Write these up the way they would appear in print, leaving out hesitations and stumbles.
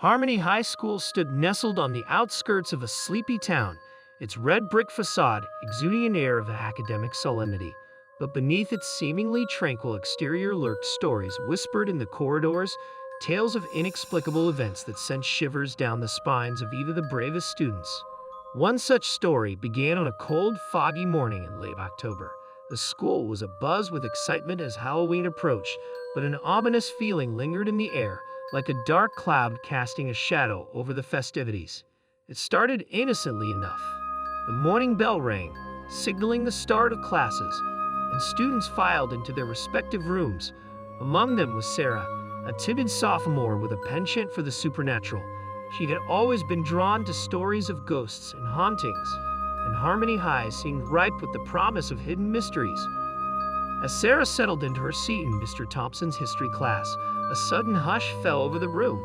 Harmony High School stood nestled on the outskirts of a sleepy town, its red brick facade exuding an air of academic solemnity. But beneath its seemingly tranquil exterior lurked stories whispered in the corridors, tales of inexplicable events that sent shivers down the spines of even the bravest students. One such story began on a cold, foggy morning in late October. The school was abuzz with excitement as Halloween approached, but an ominous feeling lingered in the air, like a dark cloud casting a shadow over the festivities. It started innocently enough. The morning bell rang, signaling the start of classes, and students filed into their respective rooms. Among them was Sarah, a timid sophomore with a penchant for the supernatural. She had always been drawn to stories of ghosts and hauntings, and Harmony High seemed ripe with the promise of hidden mysteries. As Sarah settled into her seat in Mr. Thompson's history class, a sudden hush fell over the room.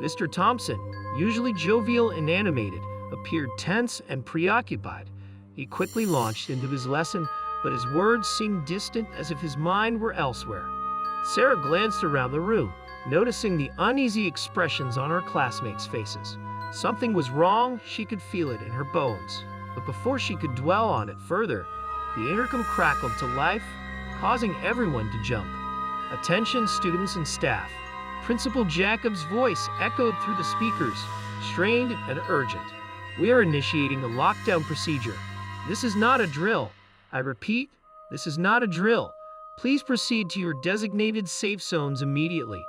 Mr. Thompson, usually jovial and animated, appeared tense and preoccupied. He quickly launched into his lesson, but his words seemed distant as if his mind were elsewhere. Sarah glanced around the room, noticing the uneasy expressions on her classmates' faces. Something was wrong, she could feel it in her bones. But before she could dwell on it further, the intercom crackled to life, causing everyone to jump. Attention students and staff. Principal Jacob's voice echoed through the speakers, strained and urgent. We are initiating a lockdown procedure. This is not a drill. I repeat, this is not a drill. Please proceed to your designated safe zones immediately.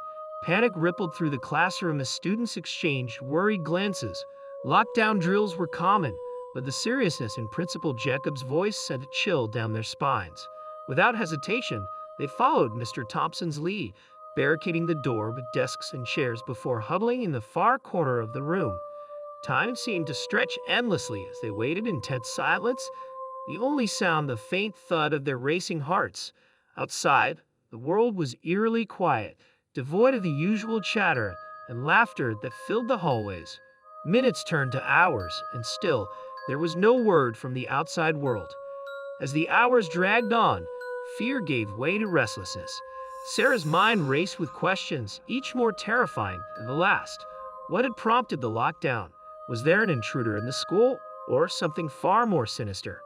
Panic rippled through the classroom as students exchanged worried glances. Lockdown drills were common, but the seriousness in Principal Jacob's voice sent a chill down their spines. Without hesitation, they followed Mr. Thompson's lead, barricading the door with desks and chairs before huddling in the far corner of the room. Time seemed to stretch endlessly as they waited in tense silence, the only sound the faint thud of their racing hearts. Outside, the world was eerily quiet, devoid of the usual chatter and laughter that filled the hallways. Minutes turned to hours, and still, there was no word from the outside world. As the hours dragged on, fear gave way to restlessness. Sarah's mind raced with questions, each more terrifying than the last. What had prompted the lockdown? Was there an intruder in the school, or something far more sinister?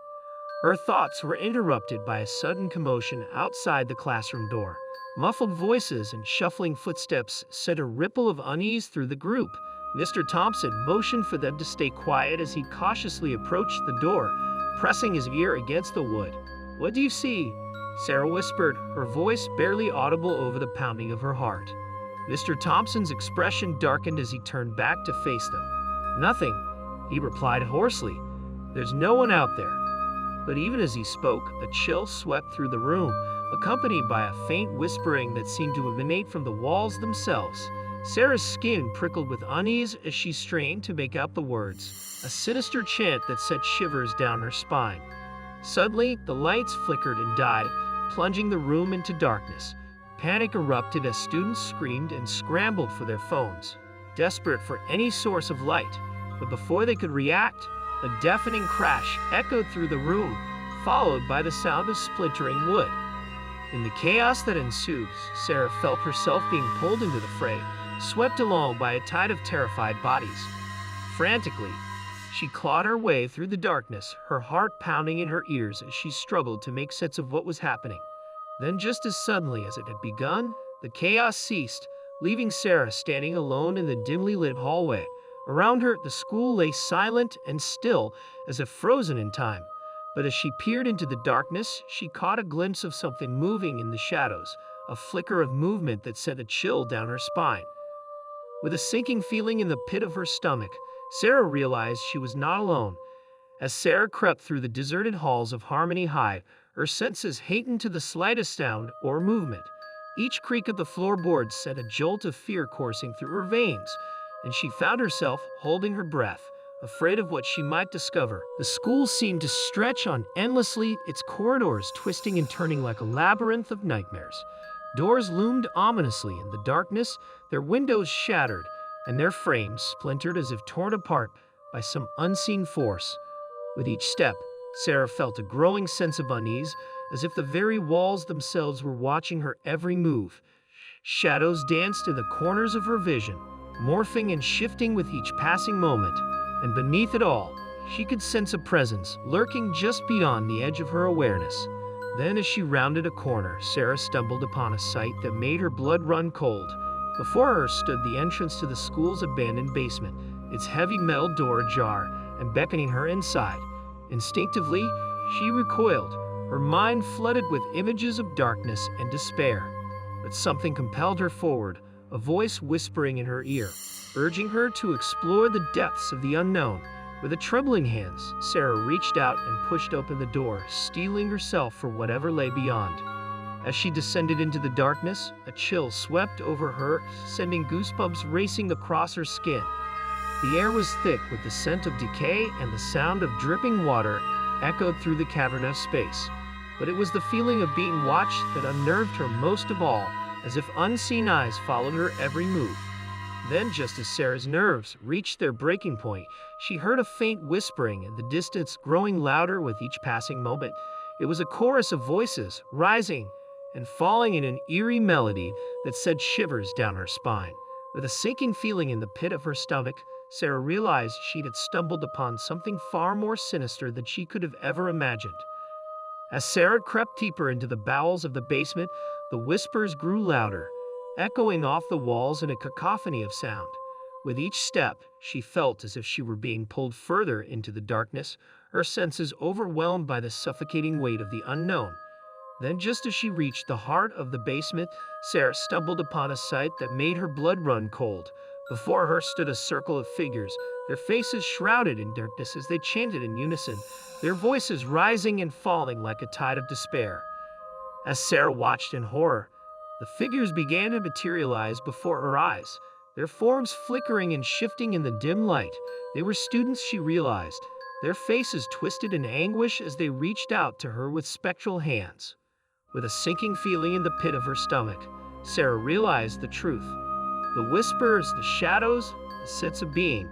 Her thoughts were interrupted by a sudden commotion outside the classroom door. Muffled voices and shuffling footsteps sent a ripple of unease through the group. Mr. Thompson motioned for them to stay quiet as he cautiously approached the door, pressing his ear against the wood. "What do you see?" Sarah whispered, her voice barely audible over the pounding of her heart. Mr. Thompson's expression darkened as he turned back to face them. "Nothing," he replied hoarsely. "There's no one out there." But even as he spoke, a chill swept through the room, accompanied by a faint whispering that seemed to emanate from the walls themselves. Sarah's skin prickled with unease as she strained to make out the words, a sinister chant that sent shivers down her spine. Suddenly, the lights flickered and died, plunging the room into darkness. Panic erupted as students screamed and scrambled for their phones, desperate for any source of light. But before they could react, a deafening crash echoed through the room, followed by the sound of splintering wood. In the chaos that ensued, Sarah felt herself being pulled into the fray, swept along by a tide of terrified bodies. Frantically, she clawed her way through the darkness, her heart pounding in her ears as she struggled to make sense of what was happening. Then, just as suddenly as it had begun, the chaos ceased, leaving Sarah standing alone in the dimly lit hallway. Around her, the school lay silent and still, as if frozen in time. But as she peered into the darkness, she caught a glimpse of something moving in the shadows, a flicker of movement that sent a chill down her spine. With a sinking feeling in the pit of her stomach, Sarah realized she was not alone. As Sarah crept through the deserted halls of Harmony High, her senses heightened to the slightest sound or movement. Each creak of the floorboards sent a jolt of fear coursing through her veins, and she found herself holding her breath, afraid of what she might discover. The school seemed to stretch on endlessly, its corridors twisting and turning like a labyrinth of nightmares. Doors loomed ominously in the darkness, their windows shattered, and their frames splintered as if torn apart by some unseen force. With each step, Sarah felt a growing sense of unease, as if the very walls themselves were watching her every move. Shadows danced in the corners of her vision, morphing and shifting with each passing moment, and beneath it all, she could sense a presence lurking just beyond the edge of her awareness. Then, as she rounded a corner, Sarah stumbled upon a sight that made her blood run cold. Before her stood the entrance to the school's abandoned basement, its heavy metal door ajar and beckoning her inside. Instinctively, she recoiled, her mind flooded with images of darkness and despair. But something compelled her forward, a voice whispering in her ear, urging her to explore the depths of the unknown. With trembling hands, Sarah reached out and pushed open the door, steeling herself for whatever lay beyond. As she descended into the darkness, a chill swept over her, sending goosebumps racing across her skin. The air was thick with the scent of decay, and the sound of dripping water echoed through the cavernous space. But it was the feeling of being watched that unnerved her most of all, as if unseen eyes followed her every move. Then, just as Sarah's nerves reached their breaking point, she heard a faint whispering in the distance, growing louder with each passing moment. It was a chorus of voices, rising and falling in an eerie melody that sent shivers down her spine. With a sinking feeling in the pit of her stomach, Sarah realized she had stumbled upon something far more sinister than she could have ever imagined. As Sarah crept deeper into the bowels of the basement, the whispers grew louder, echoing off the walls in a cacophony of sound. With each step, she felt as if she were being pulled further into the darkness, her senses overwhelmed by the suffocating weight of the unknown. Then, just as she reached the heart of the basement, Sarah stumbled upon a sight that made her blood run cold. Before her stood a circle of figures, their faces shrouded in darkness as they chanted in unison, their voices rising and falling like a tide of despair. As Sarah watched in horror, the figures began to materialize before her eyes, their forms flickering and shifting in the dim light. They were students, she realized, their faces twisted in anguish as they reached out to her with spectral hands. With a sinking feeling in the pit of her stomach, Sarah realized the truth. The whispers, the shadows, the sense of being